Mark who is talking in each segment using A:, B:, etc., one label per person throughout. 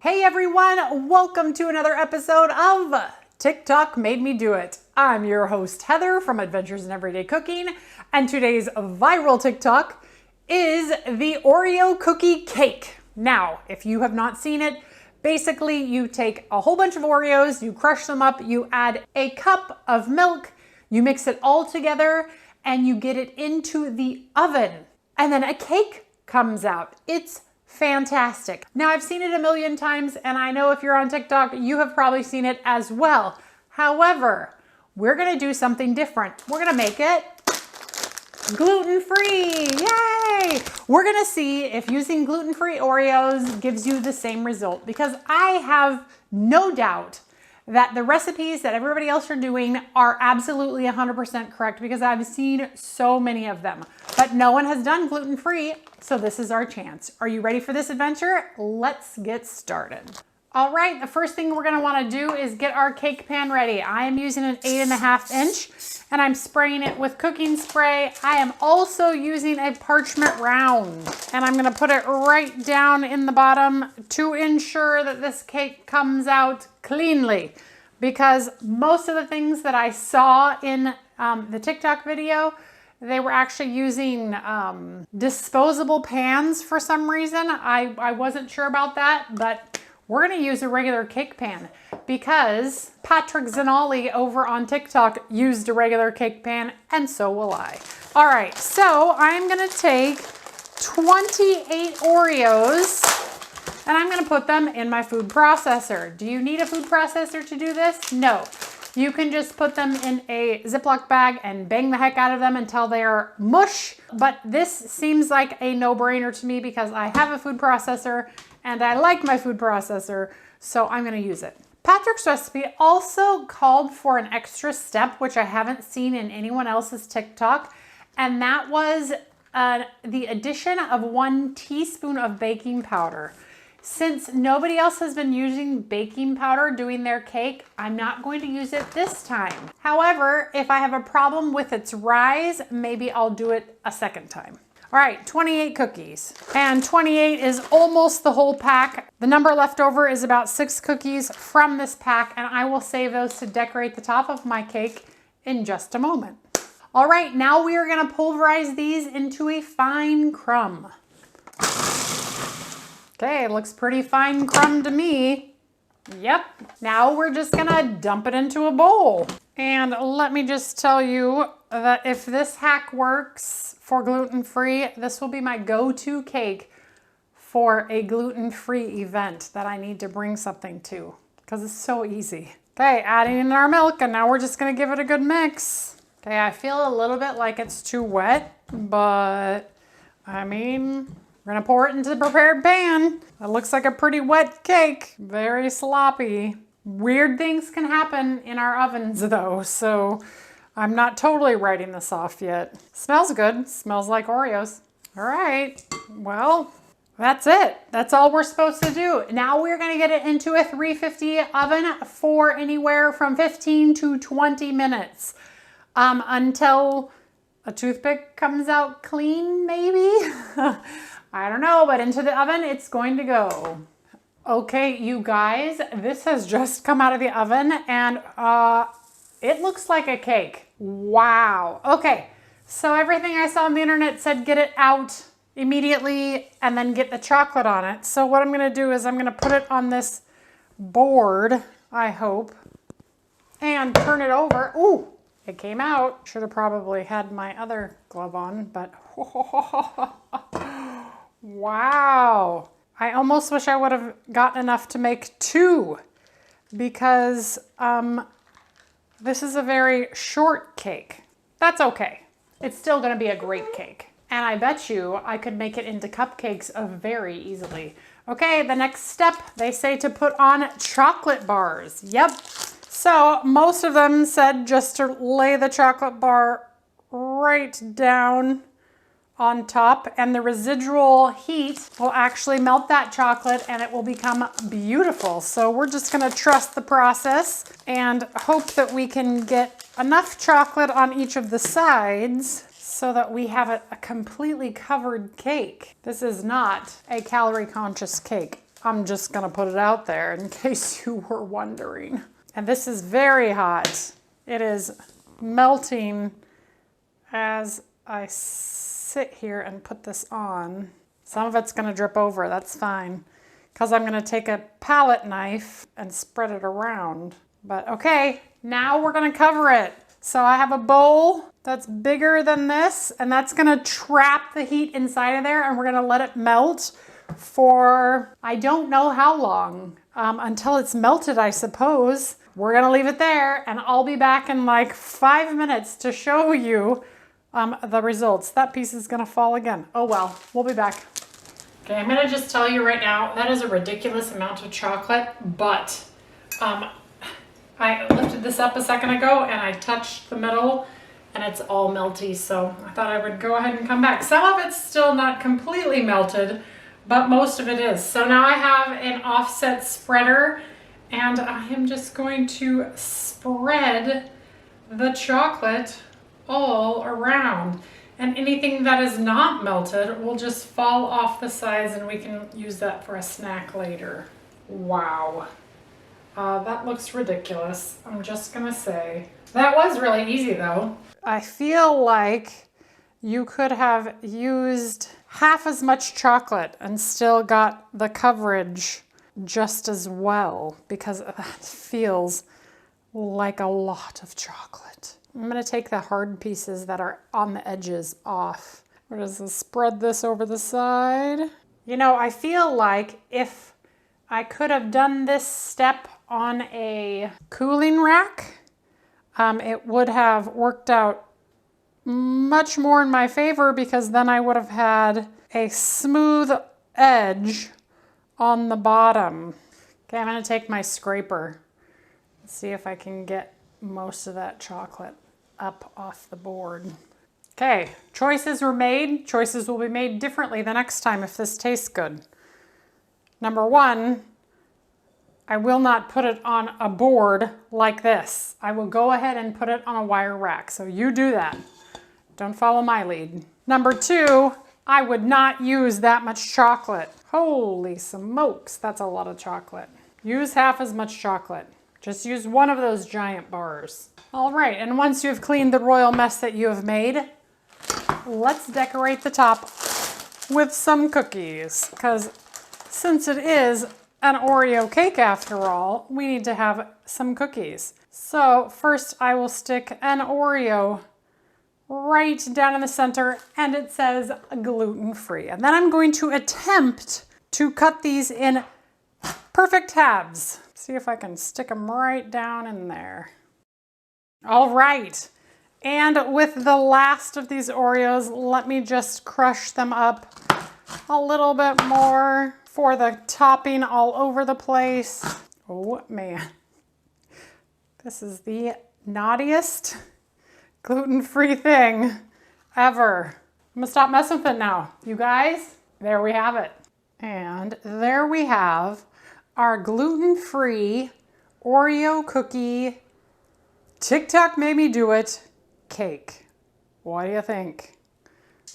A: Hey everyone, welcome to another episode of Tik Tok Made Me Do It. I'm your host Heather from Adventures in Everyday Cooking, and today's viral TikTok is the Oreo cookie cake. Now, if you have not seen it, basically you take a whole bunch of Oreos, you crush them up, you add a cup of milk, you mix it all together, and you get it into the oven. And then a cake comes out. It's fantastic. Now, I've seen it a million times, and I know if you're on TikTok, you have probably seen it as well. However, we're gonna do something different. We're gonna make it gluten-free, yay! We're gonna see if using gluten-free Oreos gives you the same result, because I have no doubt that the recipes that everybody else are doing are absolutely 100% correct, because I've seen so many of them, but no one has done gluten-free, so this is our chance. Are you ready for this adventure? Let's get started. All right, the first thing we're gonna wanna do is get our cake pan ready. I am using an 8.5 inch, and I'm spraying it with cooking spray. I am also using a parchment round, and I'm gonna put it right down in the bottom to ensure that this cake comes out cleanly, because most of the things that I saw in the TikTok video, they were actually using disposable pans for some reason. I wasn't sure about that, but we're gonna use a regular cake pan because Patrick Zanolli over on TikTok used a regular cake pan, and so will I. All right, so I'm gonna take 28 Oreos and I'm gonna put them in my food processor. Do you need a food processor to do this? No. You can just put them in a Ziploc bag and bang the heck out of them until they are mush. But this seems like a no-brainer to me because I have a food processor and I like my food processor, so I'm gonna use it. Patrick's recipe also called for an extra step, which I haven't seen in anyone else's TikTok, and that was the addition of 1 teaspoon of baking powder. Since nobody else has been using baking powder doing their cake, I'm not going to use it this time. However, if I have a problem with its rise, maybe I'll do it a second time. All right, 28 cookies, and 28 is almost the whole pack. The number left over is about 6 cookies from this pack, and I will save those to decorate the top of my cake in just a moment. All right, now we are gonna pulverize these into a fine crumb. Okay, it looks pretty fine crumb to me. Yep, now we're just gonna dump it into a bowl. And let me just tell you that if this hack works for gluten-free, this will be my go-to cake for a gluten-free event that I need to bring something to, because it's so easy. Okay, adding in our milk, and now we're just gonna give it a good mix. Okay, I feel a little bit like it's too wet, but I mean, we're gonna pour it into the prepared pan. It looks like a pretty wet cake, very sloppy. Weird things can happen in our ovens though, so I'm not totally writing this off yet. Smells good, smells like Oreos. All right, well, that's it. That's all we're supposed to do. Now we're gonna get it into a 350 oven for anywhere from 15 to 20 minutes until a toothpick comes out clean, maybe? I don't know, but into the oven it's going to go. Okay, you guys, this has just come out of the oven and it looks like a cake. Wow. Okay, so everything I saw on the internet said get it out immediately and then get the chocolate on it. So what I'm gonna do is I'm gonna put it on this board, I hope, and turn it over. Ooh, it came out. Should have probably had my other glove on, but wow. I almost wish I would have gotten enough to make 2 because this is a very short cake. That's okay. It's still gonna be a great cake. And I bet you I could make it into cupcakes very easily. Okay, the next step, they say to put on chocolate bars. Yep. So most of them said just to lay the chocolate bar right down on top, and the residual heat will actually melt that chocolate and it will become beautiful. So we're just gonna trust the process and hope that we can get enough chocolate on each of the sides so that we have a completely covered cake. This is not a calorie conscious cake. I'm just gonna put it out there in case you were wondering. And this is very hot. It is melting as I sit here and put this on. Some of it's gonna drip over, that's fine. Because I'm gonna take a palette knife and spread it around. But okay, now we're gonna cover it. So I have a bowl that's bigger than this, and that's gonna trap the heat inside of there, and we're gonna let it melt for, I don't know how long, until it's melted, I suppose. We're gonna leave it there, and I'll be back in like 5 minutes to show you the results. That piece is gonna fall again. Oh well, we'll be back. Okay, I'm gonna just tell you right now, that is a ridiculous amount of chocolate, but I lifted this up a second ago and I touched the middle and it's all melty, so I thought I would go ahead and come back. Some of it's still not completely melted, but most of it is. So now I have an offset spreader and I am just going to spread the chocolate all around. And anything that is not melted will just fall off the sides and we can use that for a snack later. Wow. That looks ridiculous, I'm just gonna say. That was really easy though. I feel like you could have used half as much chocolate and still got the coverage just as well, because that feels like a lot of chocolate. I'm gonna take the hard pieces that are on the edges off. We're just spread this over the side. You know, I feel like if I could have done this step on a cooling rack, it would have worked out much more in my favor, because then I would have had a smooth edge on the bottom. Okay, I'm gonna take my scraper. Let's see if I can get most of that chocolate up off the board. Okay, choices were made. Choices will be made differently the next time if this tastes good. Number one, I will not put it on a board like this. I will go ahead and put it on a wire rack. So you do that. Don't follow my lead. Number two, I would not use that much chocolate. Holy smokes, that's a lot of chocolate. Use half as much chocolate. Just use one of those giant bars. All right, and once you've cleaned the royal mess that you have made, let's decorate the top with some cookies. Because since it is an Oreo cake after all, we need to have some cookies. So first I will stick an Oreo right down in the center, and it says gluten-free. And then I'm going to attempt to cut these in perfect halves. See if I can stick them right down in there. All right, and with the last of these Oreos, let me just crush them up a little bit more for the topping all over the place. Oh man, this is the naughtiest gluten-free thing ever. I'm gonna stop messing with it now. You guys, there we have it. And there we have our gluten-free Oreo cookie Tik Tok made me do it cake. What do you think?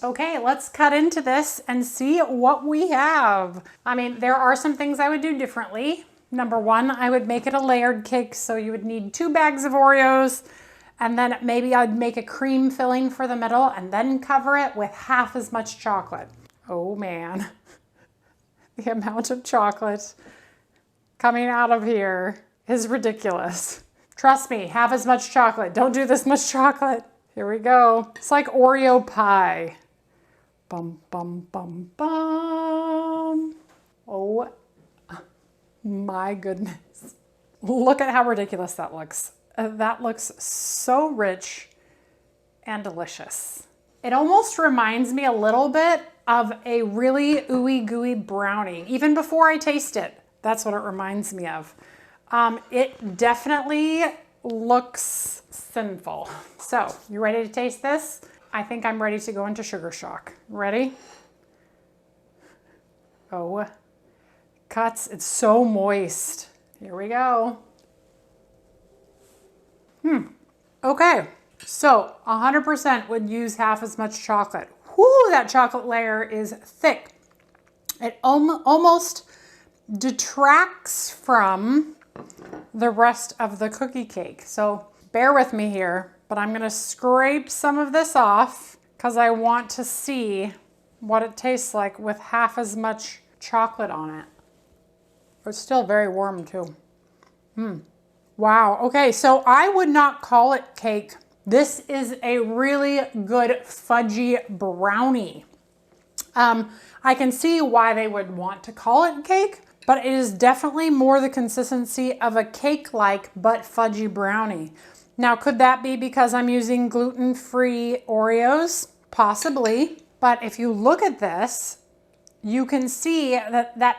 A: Okay, let's cut into this and see what we have. I mean, there are some things I would do differently. Number one, I would make it a layered cake, so you would need 2 bags of Oreos, and then maybe I'd make a cream filling for the middle and then cover it with half as much chocolate. Oh man, the amount of chocolate coming out of here is ridiculous. Trust me, half as much chocolate. Don't do this much chocolate. Here we go. It's like Oreo pie. Bum, bum, bum, bum. Oh my goodness. Look at how ridiculous that looks. That looks so rich and delicious. It almost reminds me a little bit of a really ooey gooey brownie. Even before I taste it, that's what it reminds me of. It definitely looks sinful. So, you ready to taste this? I think I'm ready to go into sugar shock. Ready? Oh, cuts. It's so moist. Here we go. Okay, so 100% would use half as much chocolate. Whoo, that chocolate layer is thick. It almost detracts from the rest of the cookie cake. So bear with me here, but I'm gonna scrape some of this off because I want to see what it tastes like with half as much chocolate on it. It's still very warm too. Wow, okay, so I would not call it cake. This is a really good fudgy brownie. I can see why they would want to call it cake, but it is definitely more the consistency of a cake-like but fudgy brownie. Now, could that be because I'm using gluten-free Oreos? Possibly, but if you look at this, you can see that that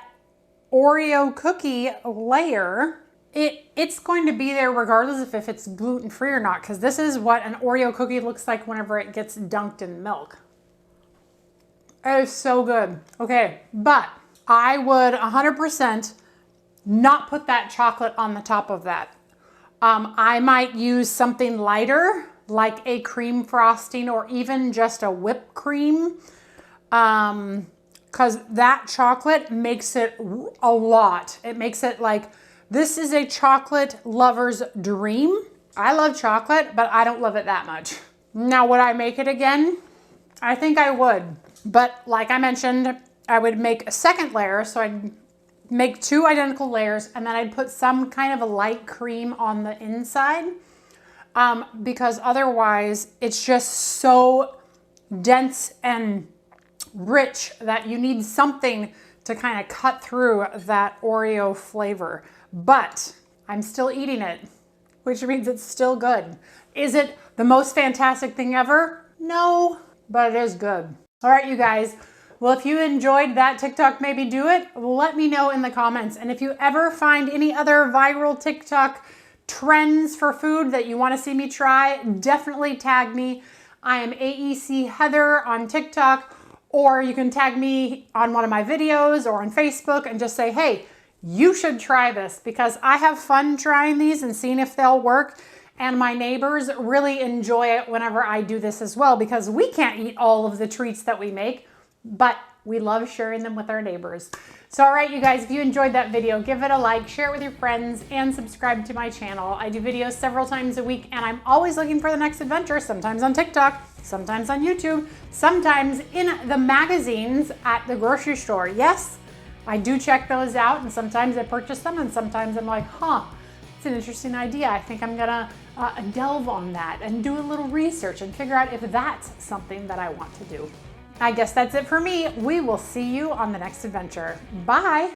A: Oreo cookie layer, it's going to be there regardless of if it's gluten-free or not, because this is what an Oreo cookie looks like whenever it gets dunked in milk. It is so good. Okay, but I would 100% not put that chocolate on the top of that. I might use something lighter, like a cream frosting or even just a whipped cream, because that chocolate makes it a lot. It makes it like, this is a chocolate lover's dream. I love chocolate, but I don't love it that much. Now, would I make it again? I think I would. But like I mentioned, I would make a second layer. So I'd make 2 identical layers and then I'd put some kind of a light cream on the inside, because otherwise it's just so dense and rich that you need something to kind of cut through that Oreo flavor. But I'm still eating it, which means it's still good. Is it the most fantastic thing ever? No, but it is good. All right, you guys. Well, if you enjoyed that TikTok, maybe do it. Let me know in the comments. And if you ever find any other viral TikTok trends for food that you want to see me try, definitely tag me. I am AEC Heather on TikTok, or you can tag me on one of my videos or on Facebook and just say, hey, you should try this, because I have fun trying these and seeing if they'll work. And my neighbors really enjoy it whenever I do this as well, because we can't eat all of the treats that we make, but we love sharing them with our neighbors. So, all right, you guys, if you enjoyed that video, give it a like, share it with your friends, and subscribe to my channel. I do videos several times a week, and I'm always looking for the next adventure, sometimes on TikTok, sometimes on YouTube, sometimes in the magazines at the grocery store. Yes, I do check those out, and sometimes I purchase them, and sometimes I'm like, huh, it's an interesting idea. I think I'm gonna delve on that and do a little research and figure out if that's something that I want to do. I guess that's it for me. We will see you on the next adventure. Bye.